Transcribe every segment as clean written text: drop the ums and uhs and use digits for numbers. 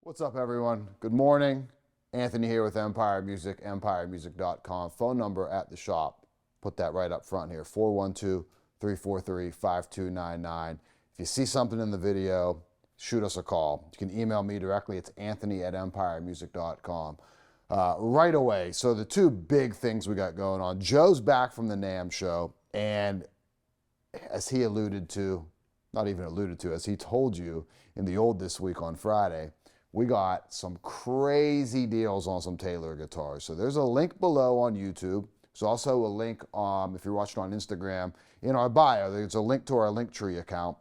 What's up, everyone? Good morning. Anthony here with Empire Music, empiremusic.com. Phone number at the shop. Put that right up front here, 412-343-5299. If you see something in the video, shoot us a call. You can email me directly. It's anthony@empiremusic.com. Right away, so the two big things we got going on. Joe's back from the NAMM show, and as he alluded to, not even alluded to, as he told you in the old This Week on Friday, we got some crazy deals on some Taylor guitars. So there's a link below on YouTube. There's also a link, if you're watching on Instagram, in our bio. There's a link to our Linktree account.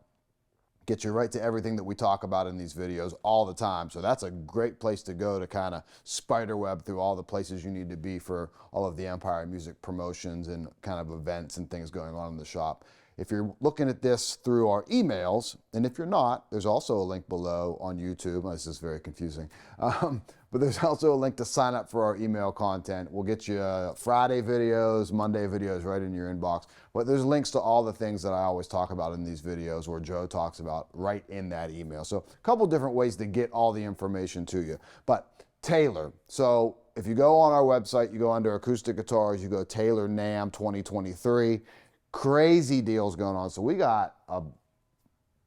Get you right to everything that we talk about in these videos all the time. So that's a great place to go to kind of spiderweb through all the places you need to be for all of the Empire Music promotions and kind of events and things going on in the shop. If you're looking at this through our emails, and if you're not, there's also a link below on YouTube. This is very confusing. But there's also a link to sign up for our email content. We'll get you Friday videos, Monday videos right in your inbox. But there's links to all the things that I always talk about in these videos, or Joe talks about right in that email. So a couple different ways to get all the information to you. But Taylor, so if you go on our website, you go under acoustic guitars, you go Taylor NAMM 2023. Crazy deals going on. So we got a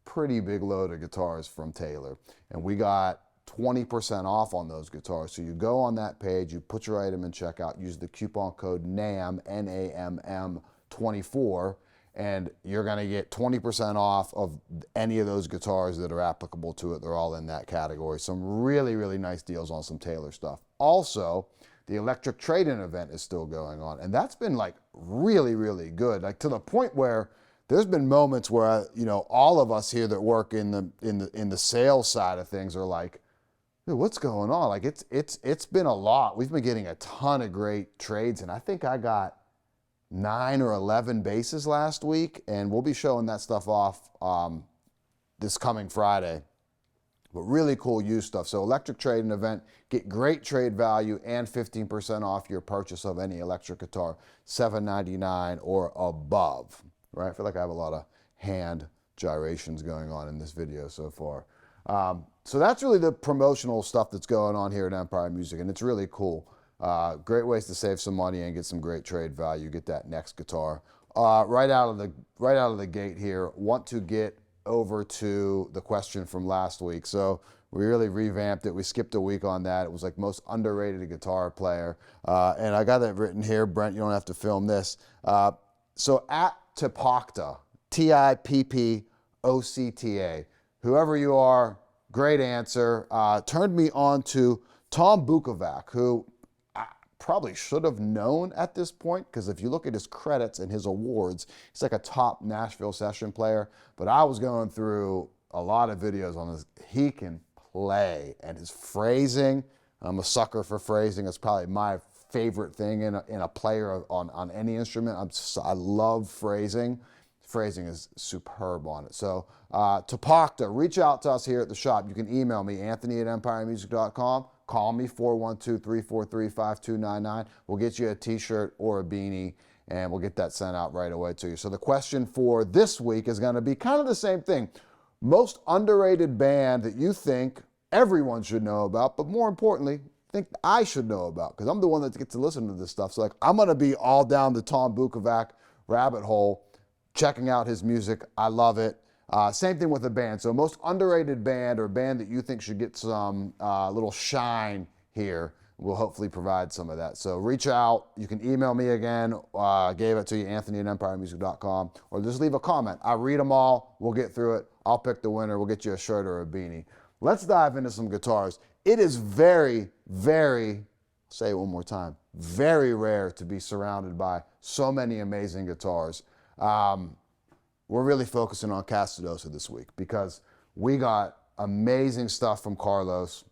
pretty big load of guitars from Taylor, and we got 20% off on those guitars. So you go on that page, you put your item in checkout, use the coupon code NAMM, N-A-M-M 24, and you're going to get 20% off of any of those guitars that are applicable to it. They're all in that category. Some really, really nice deals on some Taylor stuff. Also, the electric trade-in event is still going on, and that's been like really, really good. Like to the point where there's been moments where all of us here that work in the sales side of things are like, dude, what's going on? Like it's been a lot. We've been getting a ton of great trades, and I think I got 9 or 11 bases last week, and we'll be showing that stuff off this coming Friday. But really cool used stuff. So electric trade-in event, get great trade value and 15% off your purchase of any electric guitar, $7.99 or above, right? I feel like I have a lot of hand gyrations going on in this video so far. So that's really the promotional stuff that's going on here at Empire Music, and it's really cool. Great ways to save some money and get some great trade value. Get that next guitar right out of the gate here. Want to get over to the question from last week. So we really revamped it. We skipped a week on that. It was like most underrated guitar player. And I got that written here. Brent, you don't have to film this. So at Tippocta, T-I-P-P-O-C-T-A, whoever you are, great answer. Turned me on to Tom Bukovac, who probably should have known at this point, because if you look at his credits and his awards, he's like a top Nashville session player. But I was going through a lot of videos on this. He can play, and his phrasing, I'm a sucker for phrasing. It's probably my favorite thing in a player on any instrument. I love phrasing. Phrasing is superb on it. So Tippocta, reach out to us here at the shop. You can email me, anthony@empiremusic.com. Call me, 412-343-5299. We'll get you a t-shirt or a beanie, and we'll get that sent out right away to you. So the question for this week is going to be kind of the same thing. Most underrated band that you think everyone should know about, but more importantly, think I should know about, because I'm the one that gets to listen to this stuff. So like, I'm going to be all down the Tom Bukovac rabbit hole, checking out his music. I love it. Same thing with a band. So most underrated band, or band that you think should get some little shine here, we'll hopefully provide some of that. So reach out. You can email me again. Gave it to you, anthony@empiremusic.com, or just leave a comment. I read them all. We'll get through it. I'll pick the winner. We'll get you a shirt or a beanie. Let's dive into some guitars. It is very, very, say it one more time, very rare to be surrounded by so many amazing guitars. We're really focusing on CASTEDOSA this week because we got amazing stuff from Carlos.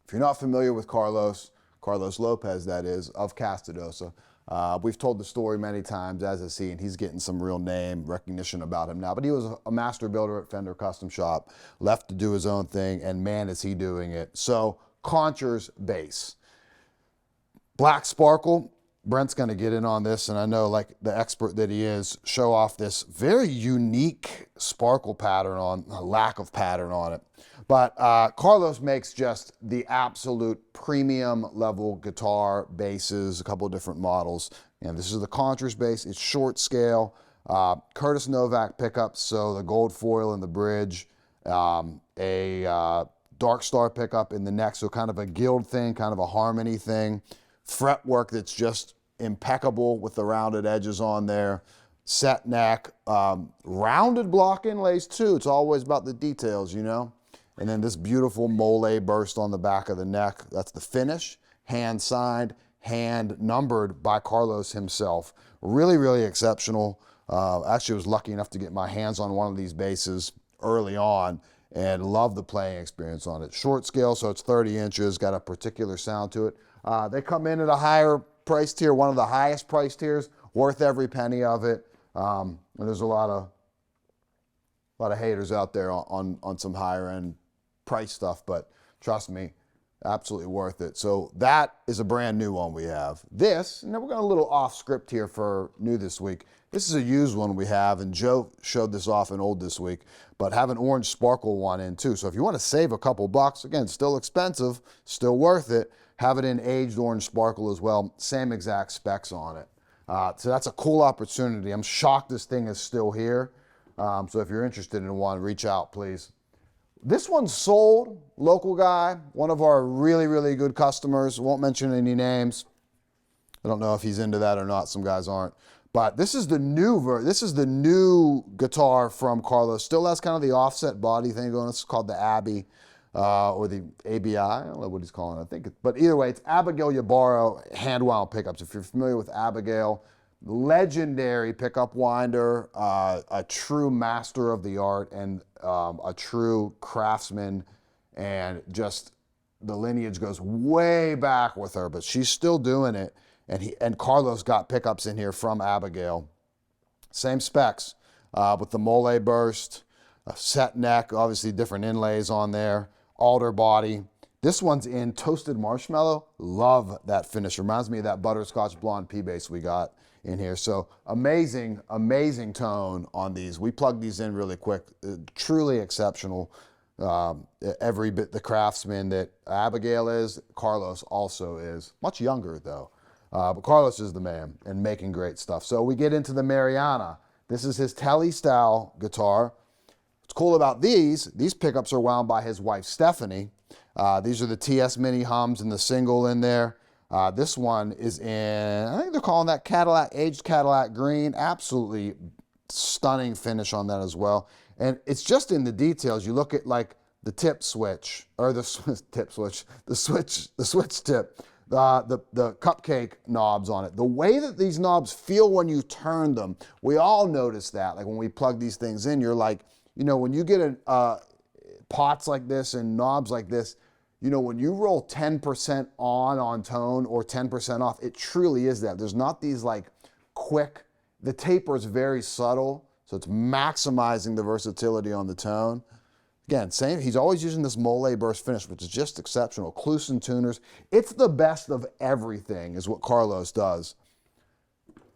If you're not familiar with Carlos Lopez, that is, of CASTEDOSA, we've told the story many times, as is he, and he's getting some real name recognition about him now. But he was a master builder at Fender Custom Shop, left to do his own thing, and man, is he doing it. So, CONCHERS bass. Black Sparkle. Brent's going to get in on this, and I know, like the expert that he is, show off this very unique sparkle pattern on, a lack of pattern on it. But Carlos makes just the absolute premium level guitar basses, a couple of different models. And this is the CONCHERS bass. It's short scale. Curtis Novak pickups, so the gold foil in the bridge, a Dark Star pickup in the neck, so kind of a guild thing, kind of a harmony thing. Fretwork that's just impeccable with the rounded edges on there. Set neck, rounded block inlays too. It's always about the details, you know. And then this beautiful mole burst on the back of the neck. That's the finish, hand signed, hand numbered by Carlos himself. Really, really exceptional. Actually, I was lucky enough to get my hands on one of these basses early on and love the playing experience on it. Short scale, so it's 30 inches, got a particular sound to it. They come in at a higher price tier, one of the highest price tiers, worth every penny of it. And there's a lot of haters out there on some higher end price stuff, but trust me, absolutely worth it. So that is a brand new one we have. This, and then we're going a little off script here for new this week. This is a used one we have, and Joe showed this off in old this week, but have an orange sparkle one in too. So if you want to save a couple bucks, again, still expensive, still worth it, have it in aged orange sparkle as well. Same exact specs on it. So that's a cool opportunity. I'm shocked this thing is still here. So if you're interested in one, reach out, please. This one's sold, local guy, one of our really, really good customers. Won't mention any names. I don't know if he's into that or not. Some guys aren't. But this is the new guitar from Carlos. Still has kind of the offset body thing going. It's called the Abbey or the ABI. I don't know what he's calling it. I think but either way, it's Abigail Ybarra hand wound pickups. If you're familiar with Abigail, legendary pickup winder, a true master of the art and a true craftsman, and just the lineage goes way back with her, but she's still doing it. And Carlos got pickups in here from Abigail. Same specs with the mole burst, a set neck, obviously different inlays on there, alder body. This one's in toasted marshmallow. Love that finish. Reminds me of that butterscotch blonde P-bass we got in here. So amazing, amazing tone on these. We plugged these in really quick. Truly exceptional. Every bit the craftsman that Abigail is, Carlos also is. Much younger though. But Carlos is the man and making great stuff. So we get into the Marianna. This is his Telly style guitar. What's cool about these pickups are wound by his wife, Stephanie. These are the TS Mini hums and the single in there. This one is in, I think they're calling that Cadillac, aged Cadillac green. Absolutely stunning finish on that as well. And it's just in the details. You look at like the tip switch, or the switch tip. The cupcake knobs on it. The way that these knobs feel when you turn them, we all notice that. Like when we plug these things in, you're like, you know, when you get pots like this and knobs like this, you know, when you roll 10% on tone or 10% off, it truly is that. There's not these like quick, the taper is very subtle, so it's maximizing the versatility on the tone. Again, same, he's always using this mole burst finish, which is just exceptional. Kluson tuners. It's the best of everything is what Carlos does.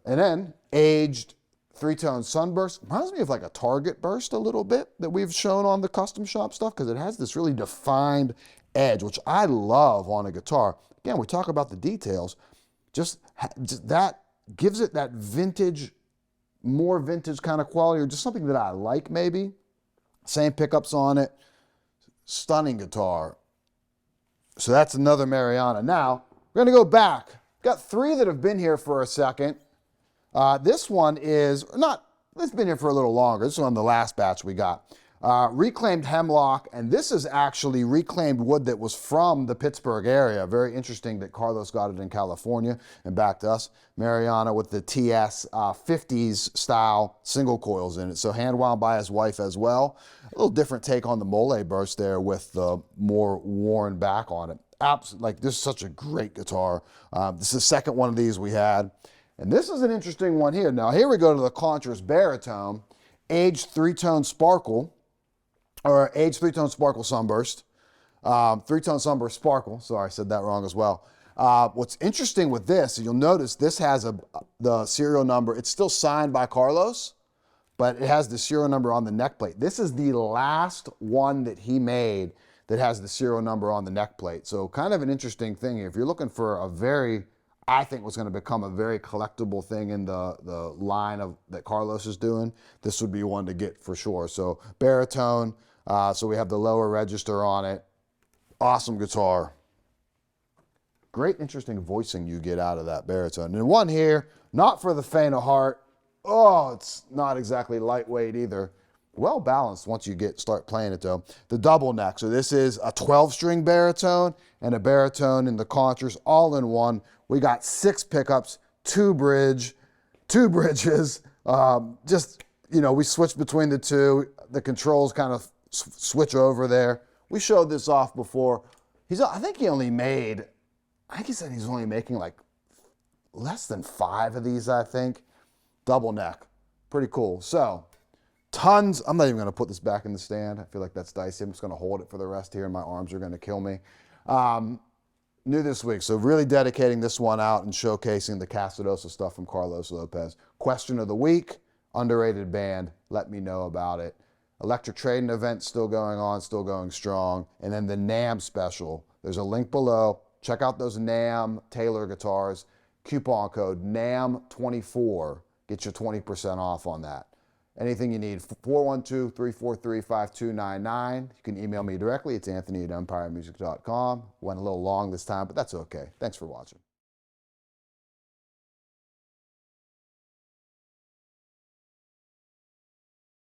And then aged three-tone sunburst. Reminds me of like a Target burst a little bit that we've shown on the custom shop stuff, because it has this really defined edge, which I love on a guitar. Again, we talk about the details. Just that gives it that vintage, more vintage kind of quality, or just something that I like maybe. Same pickups on it. Stunning guitar. So that's another Marianna. Now, we're going to go back. Got three that have been here for a second. This one is not, it's been here for a little longer. This is on the last batch we got. Reclaimed hemlock, and this is actually reclaimed wood that was from the Pittsburgh area. Very interesting that Carlos got it in California and back to us. Marianna with the TS 50s style single coils in it. So hand wound by his wife as well. A little different take on the mole burst there with the more worn back on it. Like this is such a great guitar. This is the second one of these we had. And this is an interesting one here. Now here we go to the CONCHERS baritone, aged three-tone sparkle, or aged three-tone sparkle sunburst. Three-tone sunburst sparkle, sorry, I said that wrong as well. What's interesting with this, you'll notice this has the serial number. It's still signed by Carlos, but it has the serial number on the neck plate. This is the last one that he made that has the serial number on the neck plate. So kind of an interesting thing. If you're looking for a very, I think what's going to become a very collectible thing in the line of that Carlos is doing, this would be one to get for sure. So baritone, so we have the lower register on it. Awesome guitar. Great, interesting voicing you get out of that baritone. And one here, not for the faint of heart. Oh, it's not exactly lightweight either. Well balanced once you start playing it though. The double neck. So this is a 12-string baritone and a baritone in the conchers all in one. We got 6 pickups, 2 bridges. Just, you know, we switched between the two. The controls kind of switch over there. We showed this off before. I think he said he's only making like less than 5 of these, I think. Double neck. Pretty cool. So, tons. I'm not even going to put this back in the stand. I feel like that's dicey. I'm just going to hold it for the rest here, and my arms are going to kill me. New this week. So, really dedicating this one out and showcasing the CASTEDOSA stuff from Carlos Lopez. Question of the week. Underrated band. Let me know about it. Electric Trading event still going on, still going strong. And then the NAMM special. There's a link below. Check out those NAMM Taylor guitars. Coupon code NAMM24. Get you 20% off on that. Anything you need, 412-343-5299. You can email me directly. It's Anthony at EmpireMusic.com. Went a little long this time, but that's okay. Thanks for watching.